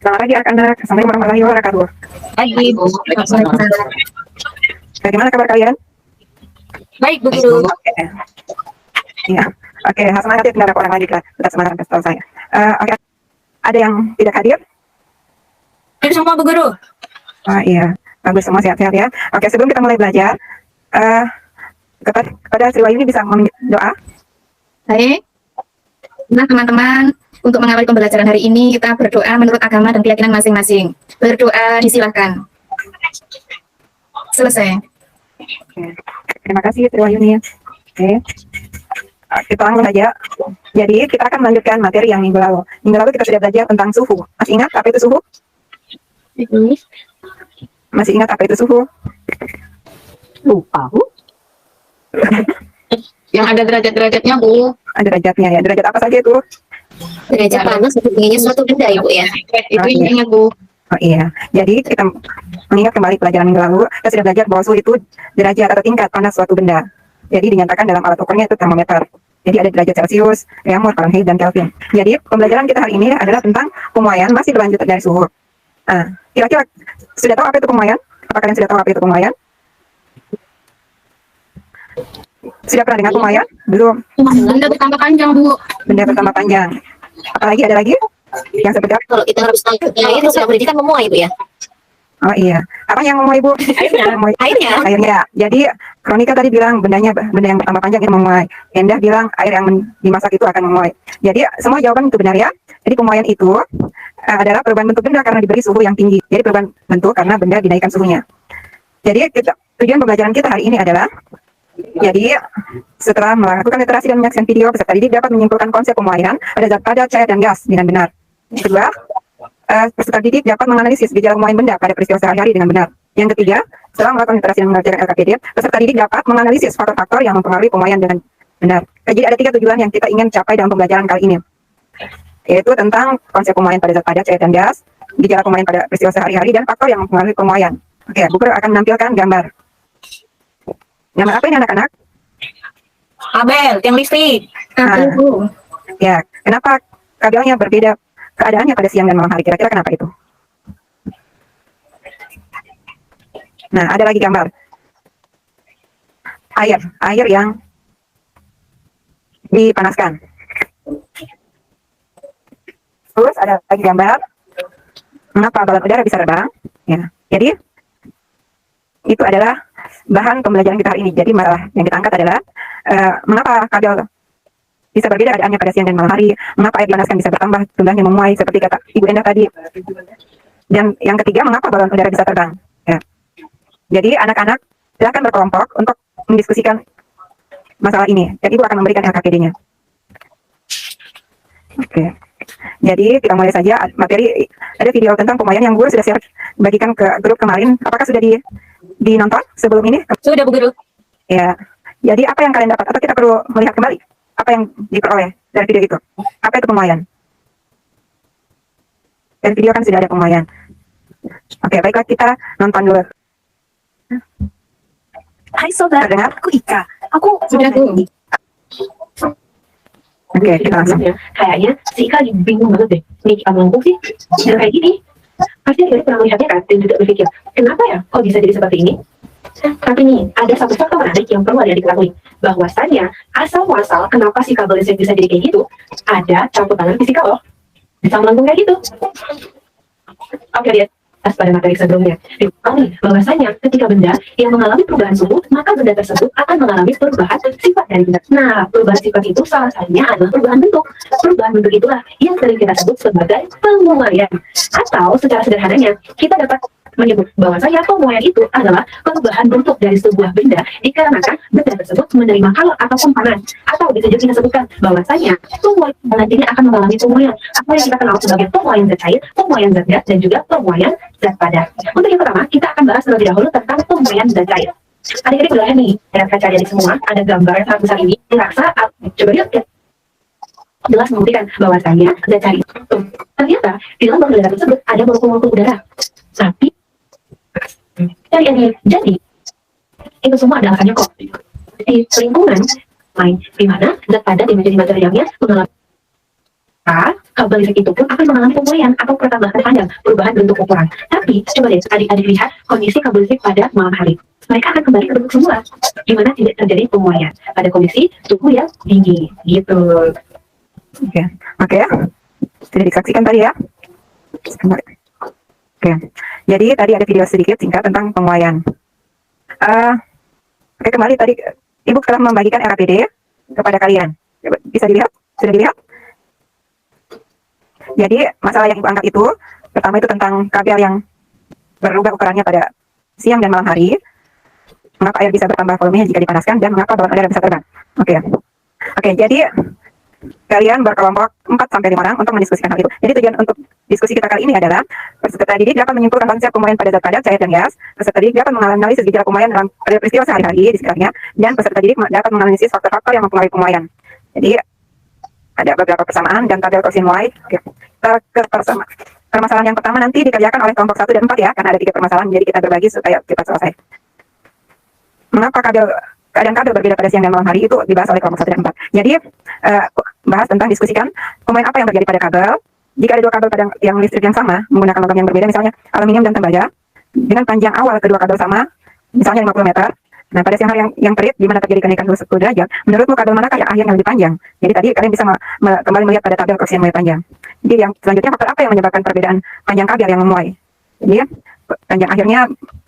Selamat pagi anak-anak. Assalamualaikum warahmatullahi wabarakatuh. Pagi, Bu. Bagaimana kabar kalian? Baik, Bu Guru. Oke. Iya. Oke, semangat ya, tidak ada orang lagi, tetap semangat kasih tahu saya. Oke. Ada yang tidak hadir? Hadir semua, Bu Guru. Iya. Bagus, semua sehat-sehat ya. Oke, sebelum kita mulai belajar, kepada Sri Wahyuni bisa meminta doa. Baik. Nah, teman-teman, untuk mengawali pembelajaran hari ini, kita berdoa menurut agama dan keyakinan masing-masing. Berdoa disilahkan. Selesai. Oke. Terima kasih Sri Wahyuni. Oke. Kita langsung saja. Jadi kita akan melanjutkan materi yang minggu lalu. Minggu lalu kita sudah belajar tentang suhu. Masih ingat apa itu suhu? Masih ingat apa itu suhu? Lupa, Bu. Yang ada derajat-derajatnya, Bu. Ada derajatnya ya. Derajat apa saja itu? Derajat panas itu tingginya suatu benda, Ibu ya. Itu intinya, Bu. Oh iya. Jadi kita mengingat kembali pelajaran minggu lalu, kita sudah belajar bahwa suhu itu derajat atau tingkat panas suatu benda. Jadi dinyatakan dalam alat ukurnya itu termometer. Jadi ada derajat Celcius, Reaumur, Fahrenheit, dan Kelvin. Jadi pembelajaran kita hari ini adalah tentang pemuaian, masih berlanjut dari suhu. Nah, kira-kira sudah tahu apa itu pemuaian? Apa kalian sudah tahu apa itu pemuaian? Sudah pernah dengar pemuaian? Belum. Benda bertambah panjang, Bu. Benda bertambah panjang. Apalagi ada lagi yang seperti apa? Kalau kita harus tangkap air, sudah berarti kan memuai, Bu ya? Oh iya. Apa yang memuai, Bu? Airnya. Airnya. Jadi Kronika tadi bilang benda yang bertambah panjang itu memuai. Endah bilang air yang dimasak itu akan memuai. Jadi semua jawaban itu benar ya. Jadi pemuaian itu adalah perubahan bentuk benda karena diberi suhu yang tinggi. Jadi perubahan bentuk karena benda dinaikkan suhunya. Jadi tujuan pembelajaran kita hari ini adalah, jadi setelah melakukan literasi dan menyaksikan video, peserta didik dapat menyimpulkan konsep pemuaian pada zat padat, cair, dan gas dengan benar. Kedua, peserta didik dapat menganalisis gejala pemuaian benda pada peristiwa sehari-hari dengan benar. Yang ketiga, setelah melakukan literasi dan mengerjakan LKPD, peserta didik dapat menganalisis faktor-faktor yang mempengaruhi pemuaian dengan benar. Jadi ada 3 tujuan yang kita ingin capai dalam pembelajaran kali ini, yaitu tentang konsep pemuaian pada zat padat, cair, dan gas, gejala pemuaian pada peristiwa sehari-hari, dan faktor yang mempengaruhi pemuaian. Oke, Bu Guru akan menampilkan gambar. Gambar apa ini anak-anak? Kabel, tiang listrik. Nah, ya, kenapa kabelnya berbeda keadaannya pada siang dan malam hari? Kira-kira kenapa itu? Nah, ada lagi gambar. Air yang dipanaskan. Terus ada lagi gambar. Mengapa balon udara bisa terbang? Ya, jadi itu adalah bahan pembelajaran kita hari ini. Jadi masalah yang kita angkat adalah mengapa kabel bisa berbeda keadaannya pada siang dan malam hari, mengapa air dipanaskan bisa bertambah jumlahnya memuai seperti kata Ibu Endah tadi. Dan yang ketiga, mengapa balon udara bisa terbang. Ya. Jadi anak-anak silakan berkelompok untuk mendiskusikan masalah ini. Jadi Ibu akan memberikan LKPD-nya. Oke. Jadi kita mulai saja materi. Ada video tentang pemuaian yang Guru sudah share bagikan ke grup kemarin. Apakah sudah dinonton sebelum ini? Sudah, Bu Guru. Ya. Jadi apa yang kalian dapat? Atau kita perlu melihat kembali apa yang diperoleh dari video itu? Apa itu pemuaian? Dari video kan sudah ada pemuaian. Oke, baiklah kita nonton dulu. Hai sobat, Terdengar? aku Ika. Aku Sudah, Bu. Oke, kita langsung. Kayaknya si Ika lagi bingung banget deh. Nih, kita melengkung sih. Dan kayak gini. Pasti dia pernah melihatnya kan, dan juga berpikir, kenapa ya kok bisa jadi seperti ini? Tapi nih, ada satu faktor menarik yang perlu ada diketahui. Bahwasannya, asal-muasal kenapa si kabel listrik bisa jadi kayak gitu, ada campur tangan fisika loh. Bisa melengkung kayak gitu. Oke, lihat. Pada materi sebelumnya, diketahui bahwasanya ketika benda yang mengalami perubahan suhu, maka benda tersebut akan mengalami perubahan sifat dari benda. Nah, perubahan sifat itu salah satunya adalah perubahan bentuk. Perubahan bentuk itulah yang sering kita sebut sebagai pemuaian. Atau secara sederhananya, kita dapat menyebut bahwasanya pemuaian itu adalah perubahan bentuk dari sebuah benda dikarenakan benda tersebut menerima calor ataupun panas. Atau bisa juga kita sebutkan bahwasanya pemuaian nantinya akan mengalami pemuaian. Apa yang kita kenal sebagai pemuaian zat cair, pemuaian zat gas, dan juga pemuaian zat padat. Untuk yang pertama, kita akan bahas terlebih dahulu tentang pemuaian zat cair. Adik-adik boleh nih, dengan kaca jadi semua, ada gambar sangat besar ini. Dirasa, coba lihat ya. Jelas membuktikan bahwasanya zat cair itu ternyata di dalam balon udara tersebut ada molekul-molekul udara. Tapi jadi itu semua ada alasannya kok. Di lingkungan main di mana zat padat yang menjadi materialnya mengalami kabel listrik itu pun akan mengalami pemulihan atau pertambahan panjang, perubahan bentuk ukuran. Tapi coba deh adik-adik lihat kondisi kabel listrik pada malam hari. Mereka akan kembali ke bentuk semula, di mana tidak terjadi pemulihan pada kondisi suhu yang tinggi, gitu. Oke, sudah disaksikan tadi ya. Sebentar. Oke, jadi tadi ada video sedikit singkat tentang penguaian. Oke, kembali tadi Ibu telah membagikan RAPD kepada kalian. Bisa dilihat? Sudah dilihat? Jadi masalah yang Ibu angkat itu, pertama itu tentang kabel yang berubah ukurannya pada siang dan malam hari. Mengapa air bisa bertambah volumenya jika dipanaskan dan mengapa balon udara bisa terbang? Oke, jadi kalian berkelompok 4 sampai 5 orang untuk mendiskusikan hal itu. Jadi tujuan untuk diskusi kita kali ini adalah peserta didik dapat menyimpulkan konsep pemuaian pada zat padat, cair, dan gas. Peserta didik dapat menganalisis gejala pemuaian dalam peristiwa sehari-hari di sekitarnya, dan peserta didik dapat menganalisis faktor-faktor yang mempengaruhi pemuaian. Jadi ada beberapa persamaan dan tabel koefisien Y. Oke. Kita ke permasalahan yang pertama nanti dikerjakan oleh kelompok 1 dan 4 ya, karena ada 3 permasalahan, jadi kita berbagi supaya cepat selesai. Mengapa keadaan kabel berbeda pada siang dan malam hari itu dibahas oleh kelompok 1 dan 4. Jadi bahas tentang diskusikan pemuaian apa yang terjadi pada kabel jika ada 2 kabel pada yang listrik yang sama menggunakan logam yang berbeda, misalnya aluminium dan tembaga, dengan panjang awal kedua kabel sama, misalnya 50 meter. Nah, pada siang hari yang terik di mana terjadi kenaikan suhu 10 derajat, menurutmu kabel manakah yang akhirnya lebih panjang? Jadi tadi kalian bisa kembali melihat pada tabel koefisien Y panjang. Jadi yang selanjutnya faktor apa yang menyebabkan perbedaan panjang kabel yang memuai? Jadi panjang akhirnya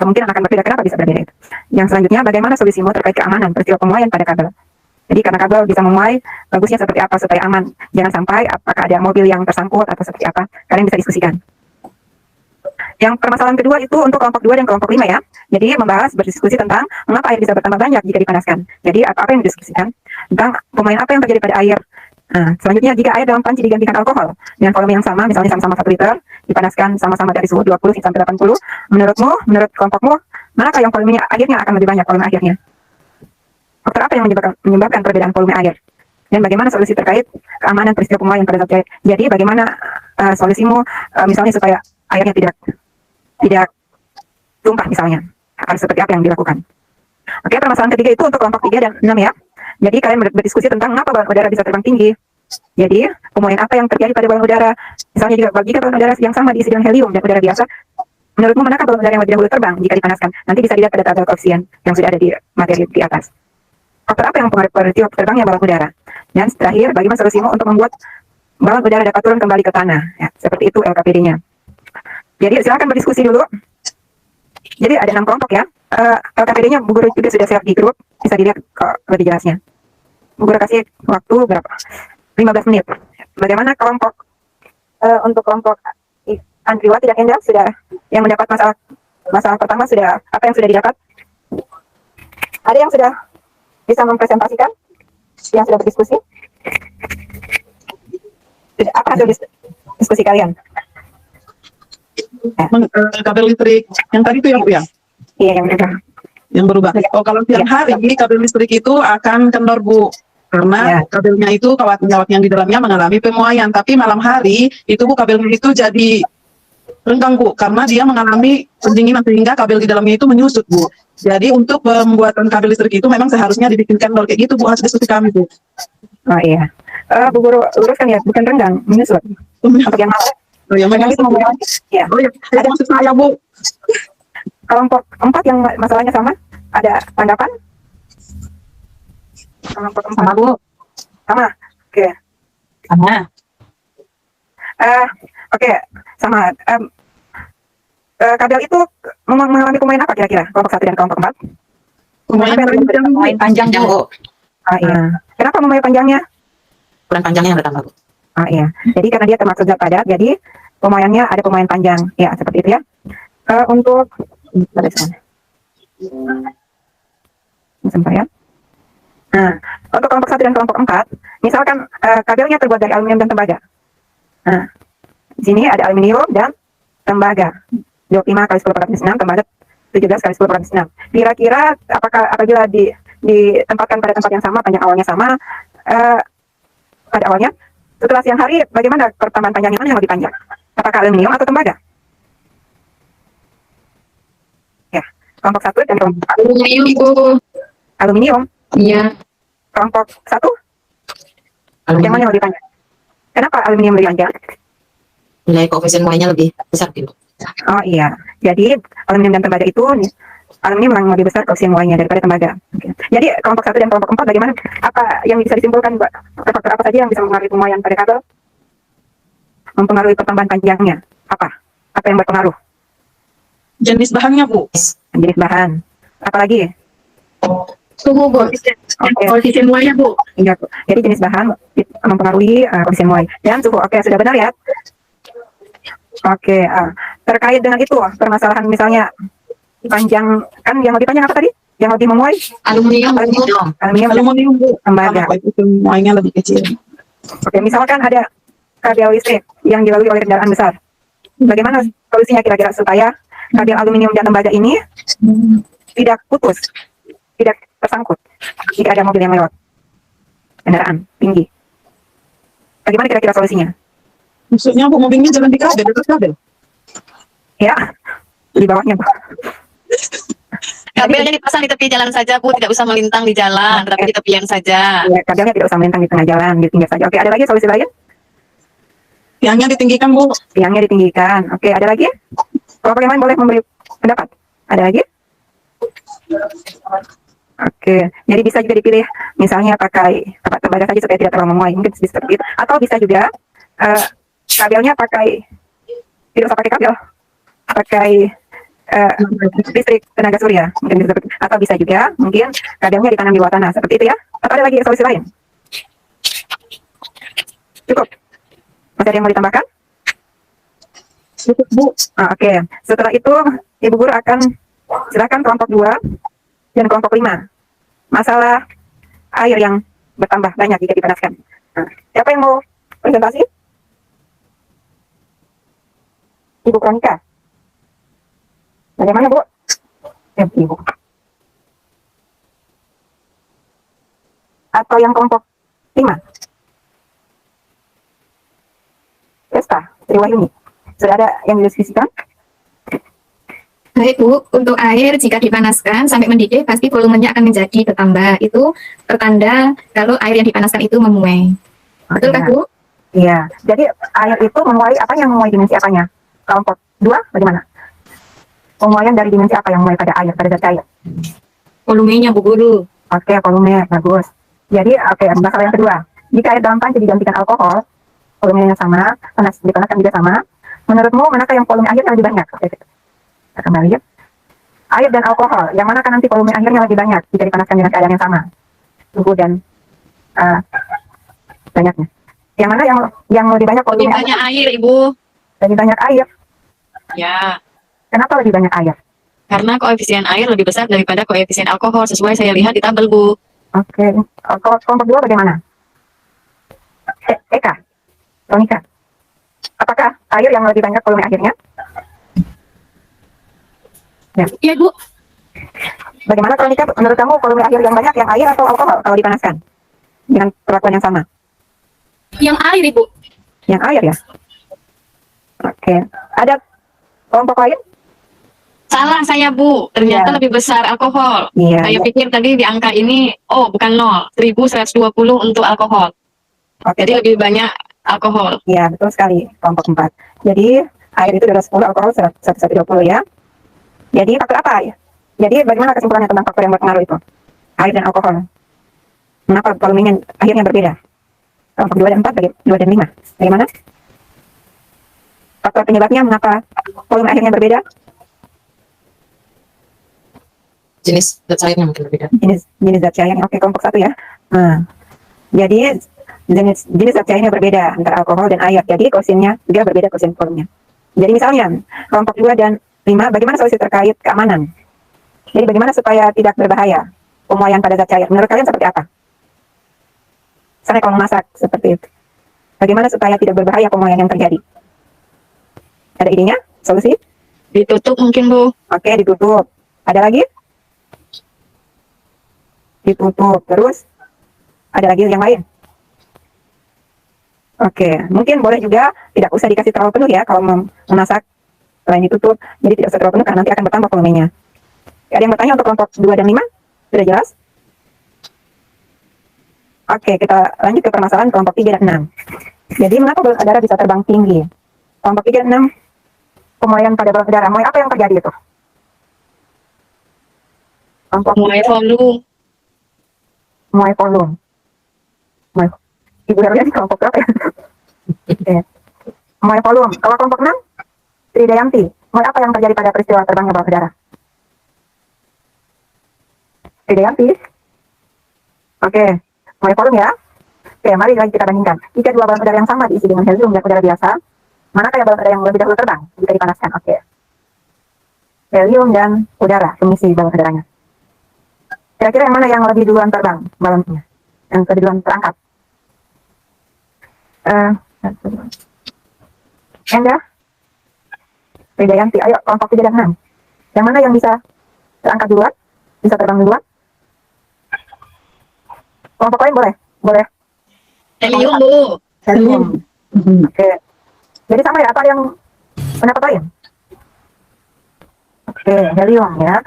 kemungkinan akan berbeda. Kenapa bisa berbeda itu? Yang selanjutnya, bagaimana solusimu terkait keamanan peristiwa pemuaian pada kabel? Jadi karena kabel bisa memuai, bagusnya seperti apa supaya aman? Jangan sampai apakah ada mobil yang tersangkut atau seperti apa? Kalian bisa diskusikan. Yang permasalahan kedua itu untuk kelompok 2 dan kelompok 5 ya. Jadi berdiskusi tentang mengapa air bisa bertambah banyak jika dipanaskan. Jadi apa yang didiskusikan? Tentang pemuaian apa yang terjadi pada air. Nah, selanjutnya jika air dalam panci digantikan alkohol dengan volume yang sama, misalnya sama-sama 1 liter, dipanaskan sama-sama dari suhu 20 sampai 80, menurut kelompokmu, manakah yang volumenya akhirnya akan lebih banyak volume akhirnya? Faktor apa yang menyebabkan perbedaan volume air? Dan bagaimana solusi terkait keamanan peristiwa pemuaian pada zat cair? Jadi bagaimana solusimu misalnya supaya airnya tidak tumpah misalnya? Harus seperti apa yang dilakukan? Oke, permasalahan ketiga itu untuk kelompok 3 dan 6 ya. Jadi kalian berdiskusi tentang mengapa balon udara bisa terbang tinggi. Jadi pemuaian apa yang terjadi pada balon udara? Misalnya jika balon udara yang sama diisi dengan helium dan udara biasa, menurutmu manakah balon udara yang lebih dahulu terbang jika dipanaskan? Nanti bisa dilihat pada tabel koefisien yang sudah ada di materi di atas. Faktor apa yang mempengaruhi peristiwa terbangnya balon udara? Dan terakhir, bagaimana solusimu untuk membuat balon udara dapat turun kembali ke tanah? Ya, seperti itu LKPD-nya. Jadi silakan berdiskusi dulu. Jadi ada 6 kelompok ya. LKPD-nya Bu Guru juga sudah share di grup, bisa dilihat lebih jelasnya. Bu Guru kasih waktu berapa? 15 menit. Bagaimana kelompok untuk kelompok Andriwati dan Endang sudah yang mendapat masalah pertama sudah apa yang sudah didapat? Ada yang sudah bisa mempresentasikan? Yang sudah berdiskusi? Apa hasil diskusi kalian? Kabel listrik yang tadi itu ya Bu ya? Iya, yang berubah. Yang berubah. Oh, kalau siang hari kabel listrik itu akan kendor Bu, karena kabelnya itu kawat-kawat yang di dalamnya mengalami pemuaian. Tapi malam hari itu Bu, kabelnya itu jadi renggang Bu, karena dia mengalami pendinginan sehingga kabel di dalamnya itu menyusut Bu. Jadi untuk pembuatan kabel listrik itu memang seharusnya dibikin kendor kayak gitu Bu, hasil diskusi kami Bu. Oh iya. Bu Guru luruskan ya, bukan renggang, menyusut. Untuk yang malam. Oh, yang Yang itu ngomong ya. Oh ya, ada maksud saya Bu. Kelompok 4 yang masalahnya sama, ada tanggapan? Kelompok 4 Sama Bu. sama. Oke. Sama. Oke, sama. Kabel itu mengalami pemuaian apa kira-kira? Kelompok 1 dan kelompok 4? Pemuaian Panjang Bu. Iya. Kenapa memuai panjangnya? Ukuran panjangnya yang bertambah Bu. Iya. Jadi karena dia termasuk zat padat, jadi pemuaiannya ada pemuaian panjang. Ya, seperti itu ya. Untuk sebentar ya. Nah, untuk kelompok 1 dan kelompok 4, misalkan kabelnya terbuat dari aluminium dan tembaga. Nah, di sini ada aluminium dan tembaga. 25 kali 10 per 6, tembaga 17 kali 10 per 6. Kira-kira apabila ditempatkan pada tempat yang sama, panjang awalnya sama, pada awalnya, setelah siang hari, bagaimana pertambahan panjangnya mana yang lebih panjang? Apakah aluminium atau tembaga? Ya, kelompok 1 dan kelompok 4. Aluminium Bu. Aluminium. Iya. Kelompok 1, yang mana yang lebih panjang? Kenapa aluminium lebih panjang? Nilai koefisien muainya lebih besar gitu. Oh iya, jadi aluminium dan tembaga itu aluminium memang lebih besar koefisien muainya daripada tembaga. Oke. Jadi kelompok 1 dan kelompok 4 bagaimana? Apa yang bisa disimpulkan, Mbak? Faktor apa saja yang bisa mempengaruhi pemuaian pada kabel? Mempengaruhi pertambahan panjangnya. Apa? Apa yang berpengaruh? Jenis bahannya, Bu. Jenis bahan. Apalagi? Suhu, Bu. Oke. Koefisien muainya, Bu. Iya, Bu. Jadi jenis bahan mempengaruhi koefisien muai. Dan suhu. Oke, sudah benar ya? Oke, terkait dengan itu permasalahan misalnya panjang, kan yang lebih panjang apa tadi? Yang lebih memuai? Aluminium. Aluminium dan Aluminium, Bu. tembaga. Karena koefisien muainya lebih kecil. Oke, misalkan ada kabel listrik yang dilalui oleh kendaraan besar. Bagaimana solusinya kira-kira supaya kabel aluminium dan tembaga ini tidak putus, tidak tersangkut jika ada mobil yang lewat, kendaraan tinggi? Bagaimana kira-kira solusinya? Maksudnya, Bu, mobilnya jalan di kabel, dekat kabel. Ya, di bawahnya, Bu. Kabelnya dipasang di tepi jalan saja, Bu, tidak usah melintang di jalan, tetapi di tepian saja. Ya, kabelnya tidak usah melintang di tengah jalan, di pinggir saja. Oke, ada lagi solusi lain? Tiangnya ditinggikan, Bu. Tiangnya ditinggikan. Oke, ada lagi? Kalau bagaimana boleh memberi pendapat? Ada lagi? Oke, jadi bisa juga dipilih, misalnya pakai tembaga saja supaya tidak terlalu memuai, mungkin seperti itu. Atau bisa juga kabelnya tidak usah pakai kabel, pakai listrik tenaga surya, mungkin bisa seperti itu. Atau bisa juga mungkin kabelnya ditanam di bawah tanah, seperti itu ya. Atau ada lagi solusi lain? Cukup? Masih ada yang mau ditambahkan? Cukup, Bu. Oke, setelah itu Ibu Guru akan silakan kelompok 2 dan kelompok 5. Masalah air yang bertambah banyak jika dipanaskan. Nah, siapa yang mau presentasi? Ibu Kronika. Bagaimana, Bu? Ibu. Atau yang kelompok 5? Pesta, Sri Wahyuni. Sudah ada yang didiskusikan? Baik, Bu. Untuk air, jika dipanaskan sampai mendidih, pasti volumenya akan menjadi bertambah. Itu pertanda kalau air yang dipanaskan itu memuai. Betul, Bu? Iya. Jadi air itu memuai apa yang memuai dimensi apanya? Kelompok 2 bagaimana? Pemuaian dari dimensi apa yang memuai pada air, pada zat cair? Volumenya, Bu Guru. Oke, volume, bagus. Jadi, oke, masalah yang kedua. Jika air dalam panci digantikan alkohol, volumenya sama, dipanaskan juga sama. Menurutmu, manakah yang volume akhirnya lebih banyak? Oke, kita kembali ya. Air dan alkohol, yang manakah nanti volume akhirnya lebih banyak jika dipanaskan dengan keadaan yang sama? Suhu dan banyaknya. Yang mana yang lebih banyak volume? Lebih banyak air, Ibu. Lebih banyak air. Ya, Kenapa lebih banyak air? karena koefisien air lebih besar daripada koefisien alkohol, sesuai saya lihat di tabel, Bu. Oke, kalau kelompok 2 bagaimana? Eka, Ronika. Apakah air yang lebih banyak volume akhirnya? Iya, Bu. Bagaimana Ronika, menurut kamu volume akhir yang banyak yang air atau alkohol kalau dipanaskan? Dengan perlakuan yang sama? Yang air, Ibu. Yang air ya? Oke, ada kelompok lain? Salah saya, Bu. Ternyata Iya. lebih besar alkohol. Iya. Saya pikir tadi di angka ini, oh bukan 0, 1120 untuk alkohol. Oke, Jadi lebih banyak alkohol. iya betul sekali kelompok 4. Jadi air itu 210, alkohol 1120 ya. Jadi faktor apa ya? Jadi bagaimana kesimpulannya tentang faktor yang berpengaruh itu? Air dan alkohol. Mengapa volumenya akhirnya berbeda? Kelompok 2 dan 4, 2 dan 5. Bagaimana? Faktor penyebabnya mengapa volume akhirnya berbeda? Jenis zat cairnya mungkin berbeda. Jenis zat cairnya. Oke, kelompok 1 ya. Nah, jadi jenis zat cairnya berbeda antara alkohol dan air. Jadi koefisiennya juga berbeda koefisien volumenya. Jadi misalnya kelompok 2 dan 5, bagaimana solusi terkait keamanan? Jadi bagaimana supaya tidak berbahaya pemuaian pada zat cair? Menurut kalian seperti apa? Misalnya kalau memasak seperti itu. Bagaimana supaya tidak berbahaya pemuaian yang terjadi? Ada idenya? Solusi? Ditutup mungkin, Bu. Oke, ditutup. Ada lagi? Ditutup. Terus ada lagi yang lain? Oke, mungkin boleh juga tidak usah dikasih terlalu penuh ya kalau memasak. Selain ditutup, jadi tidak usah terlalu penuh karena nanti akan bertambah volumenya. Ada yang bertanya untuk kelompok 2 dan 5? Sudah jelas? Oke, kita lanjut ke permasalahan kelompok 3 dan 6. Jadi mengapa balon udara bisa terbang tinggi? Kelompok 36, pemuaian pada balon udara. Muai apa yang terjadi itu? Kelompok Muai volume. muai volume. Muai. Ibu Herlian kelompok berapa ya? Oke. Muai volume. Kalau kelompok 6, Tridayanti. Muai apa yang terjadi pada peristiwa terbangnya balon udara? Tridayanti. Oke. Muai volume ya. Oke, mari lagi kita bandingkan. Jika dua balon udara yang sama diisi dengan helium dan udara biasa, manakah yang balon udara yang lebih dahulu terbang jika dipanaskan? Oke. Helium dan udara, pengisi balon udaranya. Kira-kira yang mana yang lebih duluan terbang balonnya? Yang lebih duluan terangkat? Endah? Tridayanti, ayo kelompok 3 dan 6. Yang mana yang bisa terangkat duluan? Bisa terbang duluan? Kelompok lain boleh? Boleh. Helium, Bu. Helium. Oke. Jadi sama ya, apa yang pendapat lain? Oke, helium ya.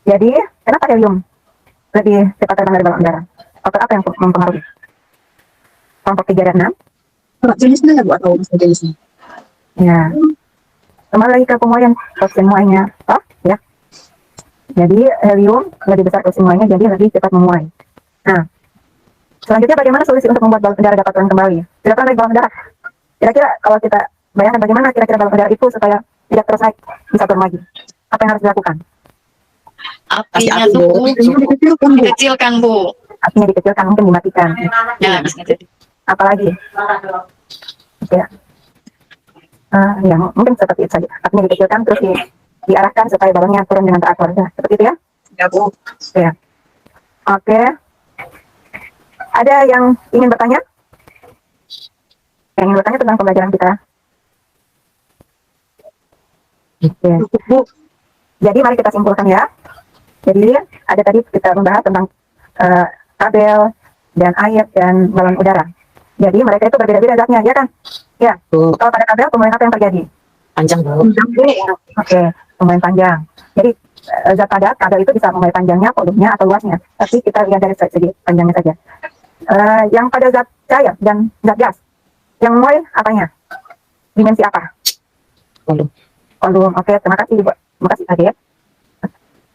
Jadi, kenapa helium lebih cepat terbang dari balon udara? Faktor apa yang mempengaruhi? Kelompok 3 dan 6? Jenisnya ya Bu atau masalah jenisnya? Ya. Kembali lagi ke pemuaian, koefisien muainya. Oh, ya. Jadi, helium lebih besar koefisien muainya, jadi lebih cepat memuai. Nah, selanjutnya bagaimana solusi untuk membuat balon udara dapat turun kembali? Tidak pernah naik balon udara. Kira-kira kalau kita bayangkan bagaimana kira-kira balon udara itu supaya tidak terus naik, bisa turun lagi. Apa yang harus dilakukan? Apinya tuh Dikecilkan Bu. dikecilkan, Bu. Apinya dikecilkan, mungkin dimatikan. Ya, bisa jadi. Apalagi? Ya. Ya, mungkin seperti itu saja. Apinya dikecilkan, terus diarahkan supaya balonnya turun dengan teratur. Ya, seperti itu ya? Ya Bu. Ya. Oke. Ada yang ingin bertanya? Yang ingin bertanya tentang pembelajaran kita? Oke. Cukup Bu. Jadi mari kita simpulkan ya. Jadi ada tadi kita membahas tentang kabel dan air dan balon udara. Jadi mereka itu berbeda-beda zatnya, ya kan? Ya. Kalau pada kabel pemuaian apa yang terjadi? Panjang Bu. Oke, pemuaian panjang. Jadi zat padat kabel itu bisa memuai panjangnya, volumenya atau luasnya. Tapi kita lihat dari segi panjangnya saja. Yang pada zat cair dan zat gas, yang memuai apanya? Dimensi apa? Volume. Volume. Oke, terima kasih Ibu. Terima kasih Adik.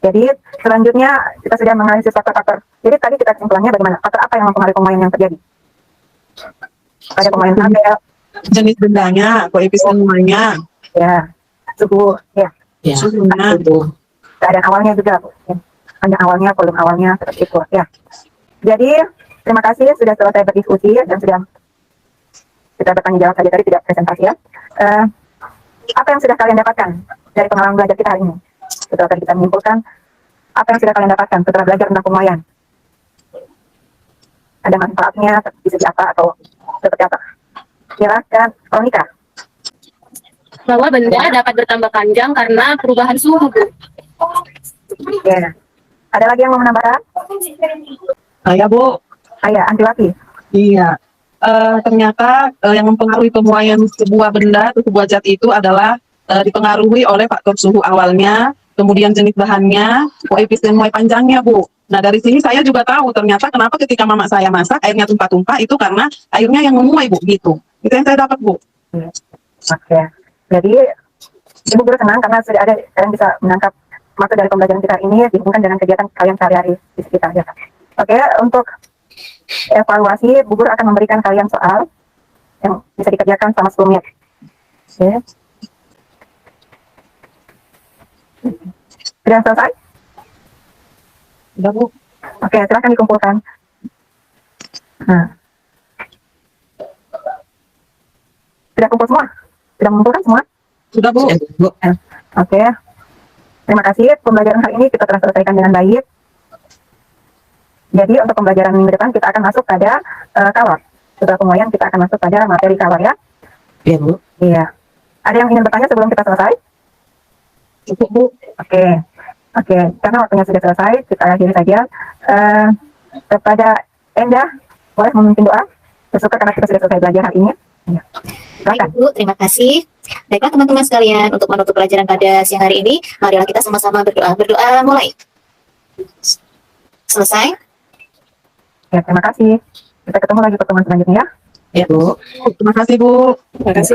Jadi selanjutnya kita sudah menganalisis faktor-faktor. Jadi tadi kita kesimpulannya bagaimana? Faktor apa yang mempengaruhi pemuaian yang terjadi? Pada pemuaian kabel, Jenis bendanya, koefisien muainya, ya, suhu, ya, Ya. suhunya. Bu. keadaan awalnya juga, Bu. Ya. Panjang awalnya, volume awalnya, seperti itu, ya. Jadi terima kasih sudah selesai berdiskusi dan sudah kita bertanya jawab saja tadi, tidak presentasi ya. Apa yang sudah kalian dapatkan dari pengalaman belajar kita hari ini? Setelah tadi kita menyimpulkan, apa yang sudah kalian dapatkan setelah belajar tentang pemuaian? Ada manfaatnya di segi apa atau seperti apa? Silakan, Veronica. Bahwa benda dapat bertambah panjang karena perubahan suhu, Bu. Ya. Ada lagi yang mau menambahkan? Saya Bu. Saya, Antiwati. Iya. Ternyata yang mempengaruhi pemuaian sebuah benda atau sebuah zat itu adalah dipengaruhi oleh faktor suhu awalnya, kemudian jenis bahannya, koefisien muai panjangnya, Bu. Nah, dari sini saya juga tahu ternyata kenapa ketika mama saya masak airnya tumpah-tumpah itu karena airnya yang memuai, Bu, gitu. Itu yang saya dapat, Bu. Oke. Jadi, Ibu guru senang karena sudah ada, kalian bisa menangkap maksud dari pembelajaran kita ini dihubungkan dengan kegiatan kalian sehari-hari di sekitar. Ya. Oke, untuk evaluasi, Bu guru akan memberikan kalian soal yang bisa dikerjakan selama 10 menit. Oke. Sudah selesai? Sudah, Bu. Oke, silahkan dikumpulkan. Nah. Sudah kumpul semua? Sudah mengumpulkan semua? Sudah, Bu. Bu. Oke. Terima kasih. Pembelajaran hari ini kita telah selesaikan dengan baik. Jadi untuk pembelajaran minggu depan kita akan masuk pada kawat. Setelah pemuaian kita akan masuk pada materi kawat ya. Iya Bu. Iya. Ada yang ingin bertanya sebelum kita selesai? Cukup, Bu. Oke. Oke. Karena waktunya sudah selesai, kita akhiri saja. Kepada Endah, boleh memimpin doa? Bersyukur karena kita sudah selesai belajar hari ini. Ya. Silakan. Baik, Bu, terima kasih. Baiklah teman-teman sekalian, untuk menutup pelajaran pada siang hari ini, marilah kita sama-sama berdoa. Berdoa mulai. Selesai. Ya, terima kasih. Kita ketemu lagi pertemuan selanjutnya ya. Ya Bu. Terima kasih Bu. Terima kasih.